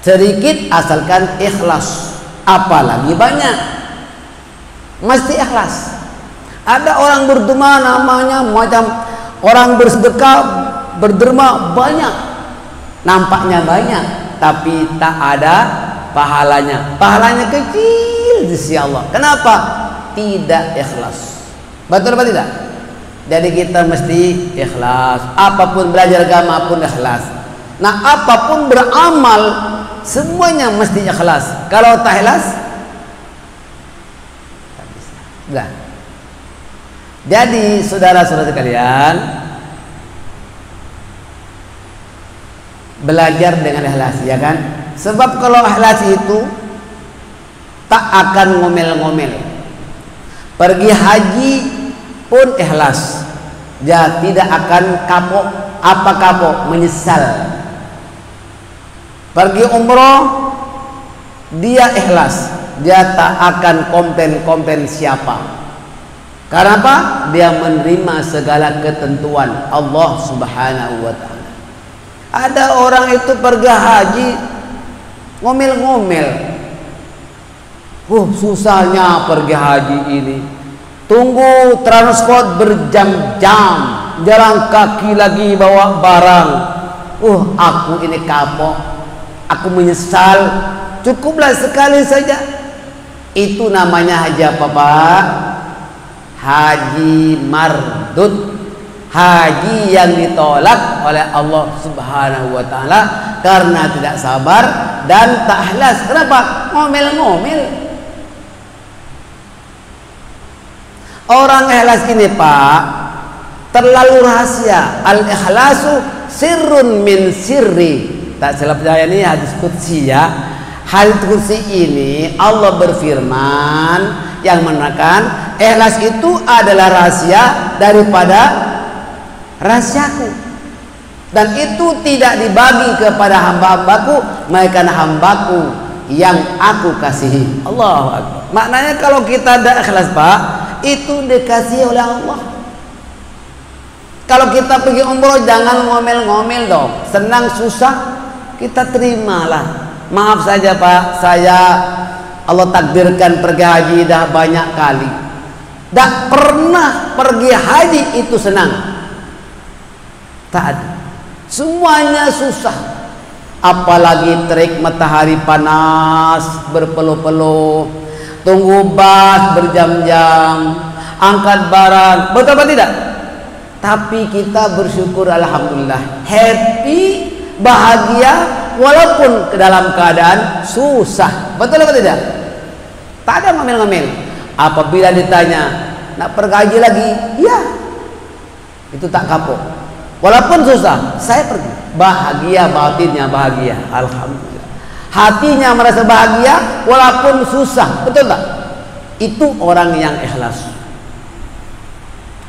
sedikit asalkan ikhlas, apalagi banyak mesti ikhlas. Ada orang berderma namanya macam orang bersedekah, berderma banyak, nampaknya banyak, tapi tak ada pahalanya. Pahalanya kecil di sisi Allah. Kenapa? Tidak ikhlas. Betul apa tidak? Jadi kita mesti ikhlas. Apapun belajar agama pun ikhlas. Nah, apapun beramal semuanya mesti ikhlas. Kalau tak ikhlas, tak bisa. Enggak. Jadi saudara-saudara sekalian, belajar dengan ikhlas, ya kan? Sebab kalau ikhlas itu tak akan ngomel-ngomel. Pergi haji pun ikhlas, dia tidak akan kapok. Apa kapok? Menyesal. Pergi umroh dia ikhlas, dia tak akan komplain siapa. Karena apa? Dia menerima segala ketentuan Allah Subhanahu wa ta'ala. Ada orang itu pergi haji ngomel-ngomel. Susahnya pergi haji ini. Tunggu transport berjam-jam, jalan kaki lagi bawa barang. Aku ini kapok, aku menyesal. Cukuplah sekali saja. Itu namanya haji apa, Pak? Haji mardud, haji yang ditolak oleh Allah Subhanahu wa ta'ala karena tidak sabar dan tak ikhlas. Kenapa? Ngomel-ngomel. Orang ikhlas ini, Pak, terlalu rahasia. Al-ikhlasu sirrun min sirri. Tak silap saya, ini hadis qudsi, ya. Hadis qudsi ini Allah berfirman yang menerangkan ikhlas itu adalah rahasia daripada rahasiaku, dan itu tidak dibagi kepada hamba-hambaku melainkan hambaku yang aku kasihi. Allahu Akbar. Maknanya kalau kita ada ikhlas, Pak, itu dikasihi oleh Allah. Kalau kita pergi umroh jangan ngomel-ngomel dong. Senang susah kita terimalah. Maaf saja, Pak, saya Allah takdirkan pergi haji dah banyak kali. Tak pernah pergi haji itu senang. Tak ada. Semuanya susah. Apalagi terik matahari panas berpeluh-peluh, tunggu bas berjam-jam, angkat barang. Betul apa tidak? Tapi kita bersyukur, alhamdulillah, happy, bahagia walaupun ke dalam keadaan susah. Betul apa tidak? Tak ada ngomel-ngomel. Apabila ditanya nak pergi haji lagi, ya, itu tak kapok. Walaupun susah, saya pergi. Bahagia, batinnya bahagia, alhamdulillah. Hatinya merasa bahagia walaupun susah. Betul tak? Itu orang yang ikhlas.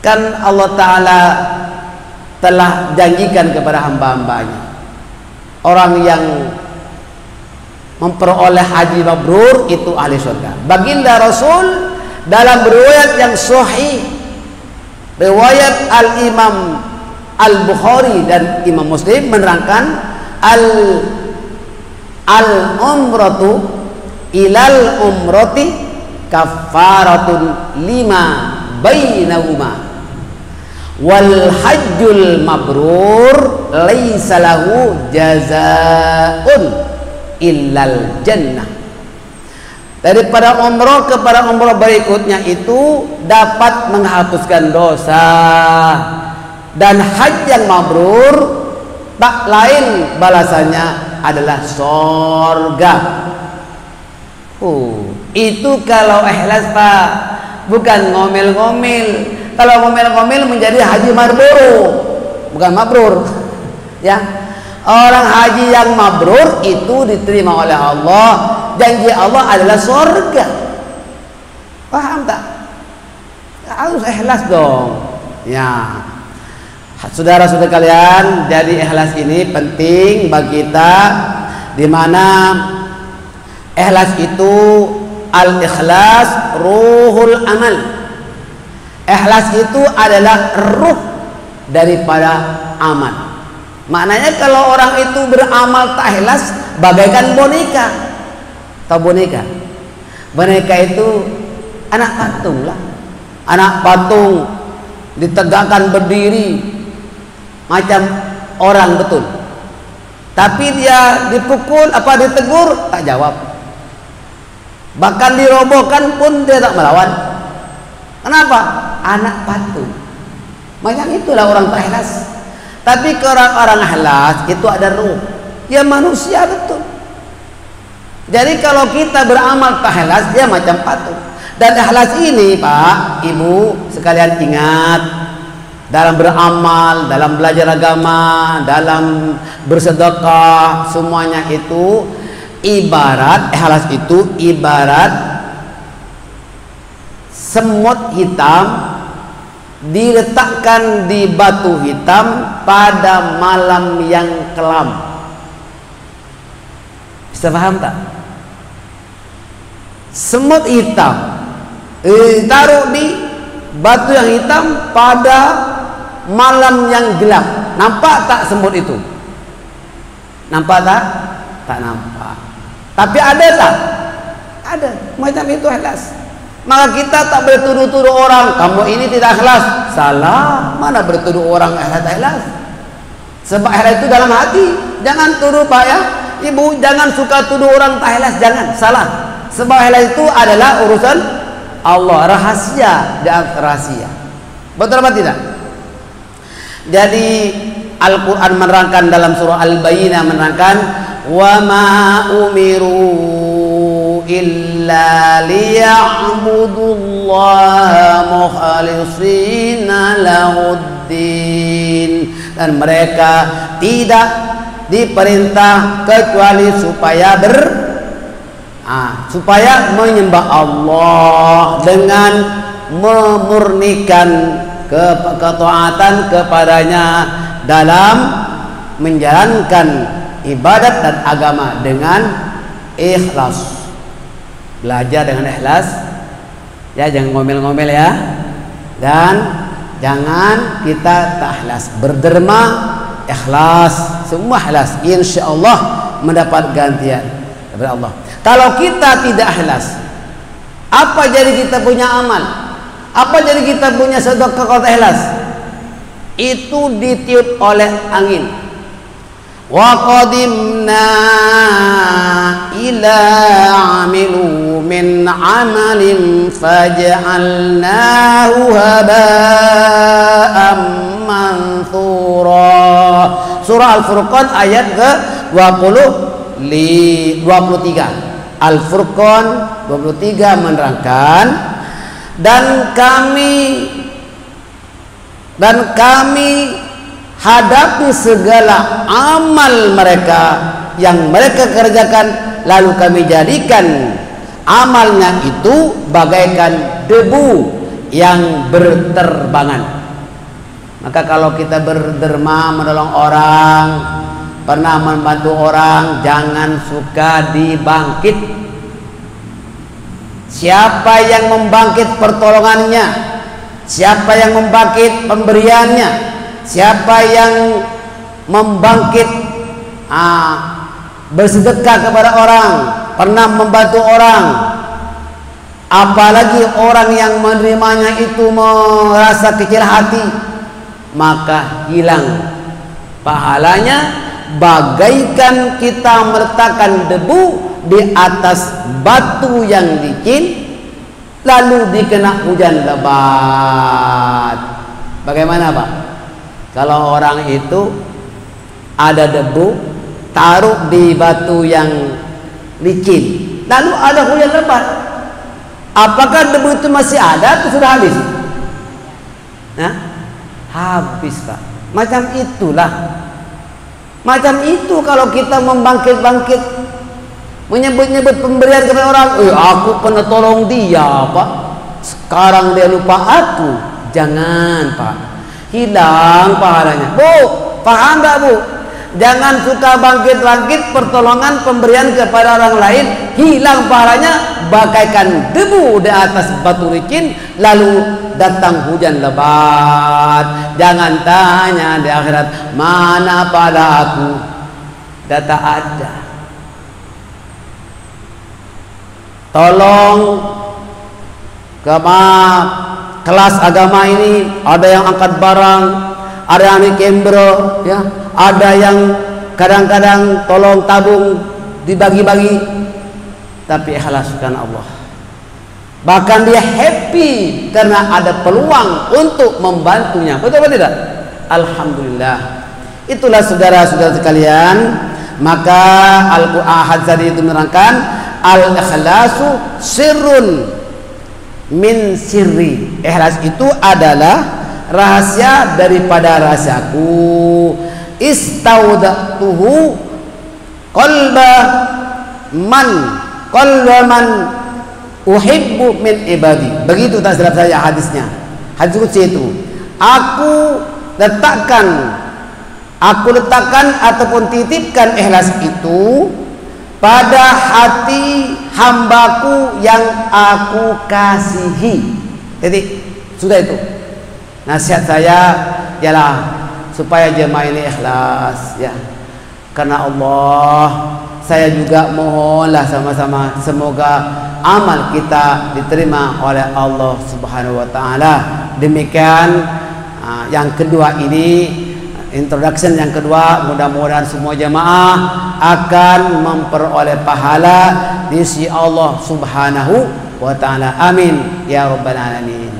Kan Allah Ta'ala telah janjikan kepada hamba-hambanya, orang yang memperoleh haji mabrur itu ahli surga. Baginda Rasul dalam riwayat yang sahih, riwayat Al-Imam Al-Bukhari dan Imam Muslim menerangkan al-umratu ilal umrati kafaratun lima bainahuma wal hajjul mabrur laisa lahu jazaa'un illal jannah. Daripada umroh kepada umroh berikutnya itu dapat menghapuskan dosa, dan haji yang mabrur tak lain balasannya adalah surga. Itu kalau ikhlas, Pak, bukan ngomel-ngomel. Kalau ngomel-ngomel menjadi haji mabrur, bukan mabrur. Ya, orang haji yang mabrur itu diterima oleh Allah. Janji Allah adalah surga. Paham tak? Harus ikhlas dong. Ya, saudara-saudara kalian, jadi ikhlas ini penting bagi kita, di mana ikhlas itu al-ikhlas ruhul amal. Ikhlas itu adalah ruh daripada amal. Maknanya kalau orang itu beramal tak ikhlas, bagaikan boneka. Tahu boneka? Boneka itu anak patung lah. Anak patung ditegakkan berdiri macam orang betul. Tapi dia dipukul apa ditegur tak jawab. Bahkan dirobohkan pun dia tak melawan. Kenapa? Anak patung. Macam itulah orang tak ikhlas. Tapi ke orang-orang ikhlas itu ada ruh. Dia manusia betul. Jadi kalau kita beramal tak ikhlas, dia macam patung. Dan ikhlas ini Pak, Ibu sekalian ingat, dalam beramal, dalam belajar agama, dalam bersedekah, semuanya itu ibarat, ikhlas itu ibarat semut hitam diletakkan di batu hitam pada malam yang kelam. Bisa paham tak? Semut hitam taruh di batu yang hitam pada malam yang gelap. Nampak tak semut itu? Nampak tak? Tak nampak. Tapi ada tak? Ada. Macam itu ikhlas. Maka kita tak boleh tuduh-tuduh orang, kamu ini tidak ikhlas. Salah. Mana bertuduh orang ikhlas? Sebab ikhlas itu dalam hati. Jangan tuduh Pak ya, Ibu, jangan suka tuduh orang tak ikhlas. Jangan, salah. Sebab ikhlas itu adalah urusan Allah, rahasia di antara rahasia. Betul apa tidak? Jadi Al-Quran menerangkan dalam surah Al-Bayyinah menerangkan wa ma umiru illa liya'budullaha mukhlishina lahuddin, dan mereka tidak diperintah kecuali supaya menyembah Allah dengan memurnikan ketaatan kepadanya dalam menjalankan ibadat dan agama dengan ikhlas. Belajar dengan ikhlas ya, jangan ngomel-ngomel ya, dan jangan kita tak ikhlas. Berderma ikhlas, semua ikhlas, insyaallah mendapat gantian dari Allah. Kalau kita tidak ikhlas, apa jadi kita punya amal? Apa jadi kita punya sedekah kalau tak ikhlas? Itu ditiup oleh angin. Wa qadimna ila amilu min amalin faj'alnahu haba'an manthura. Surah Al-Furqan ayat ke-23. Al-Furqan 23 menerangkan, dan kami hadapi segala amal mereka yang mereka kerjakan, lalu kami jadikan amalnya itu bagaikan debu yang berterbangan. Maka kalau kita berderma menolong orang, pernah membantu orang, jangan suka dibangkit. Siapa yang membangkit pertolongannya, siapa yang membangkit pemberiannya, siapa yang membangkit bersedekah kepada orang, pernah membantu orang, apalagi orang yang menerimanya itu merasa kecil hati, maka hilang pahalanya bagaikan kita meletakkan debu di atas batu yang licin lalu dikena hujan lebat. Bagaimana Pak? Kalau orang itu ada debu taruh di batu yang licin lalu ada hujan lebat, apakah debu itu masih ada atau sudah habis? Nah, habis Pak. Macam itulah. Macam itu kalau kita membangkit-bangkit, menyebut-nyebut pemberian kepada orang, aku pernah tolong dia Pak, sekarang dia lupa aku. Jangan Pak, hilang pahalanya. Bu, paham tak Bu? Jangan suka bangkit-bangkit pertolongan pemberian kepada orang lain, hilang pahalanya bagaikan debu di atas batu licin lalu datang hujan lebat. Jangan tanya di akhirat, mana pada aku? Data ada. tolong kelas agama ini ada yang angkat barang, ada yang dikembro, ya, ada yang kadang-kadang tolong tabung dibagi-bagi, tapi ikhlas karena Allah. Bahkan dia happy karena ada peluang untuk membantunya. Betul atau tidak? Alhamdulillah. Itulah saudara-saudara sekalian, maka Al-Qur'an tadi itu menerangkan al-ikhlasu sirrun min sirri. Ikhlas itu adalah rahasia daripada rahasiaku. Istaudatuhu qalba man uhibbu min ibadi. Begitu tak silap saya hadisnya. Hadis qudsi itu. Aku letakkan ataupun titipkan ikhlas itu pada hati hambaku yang aku kasihi. Jadi sudah itu. Nasihat saya ialah supaya jemaah ini ikhlas, ya. Karena Allah, saya juga mohonlah sama-sama semoga amal kita diterima oleh Allah Subhanahu wa taala. Demikian yang kedua ini, introduction yang kedua, mudah-mudahan semua jemaah akan memperoleh pahala di sisi Allah Subhanahu wa taala. Amin ya rabbal alamin.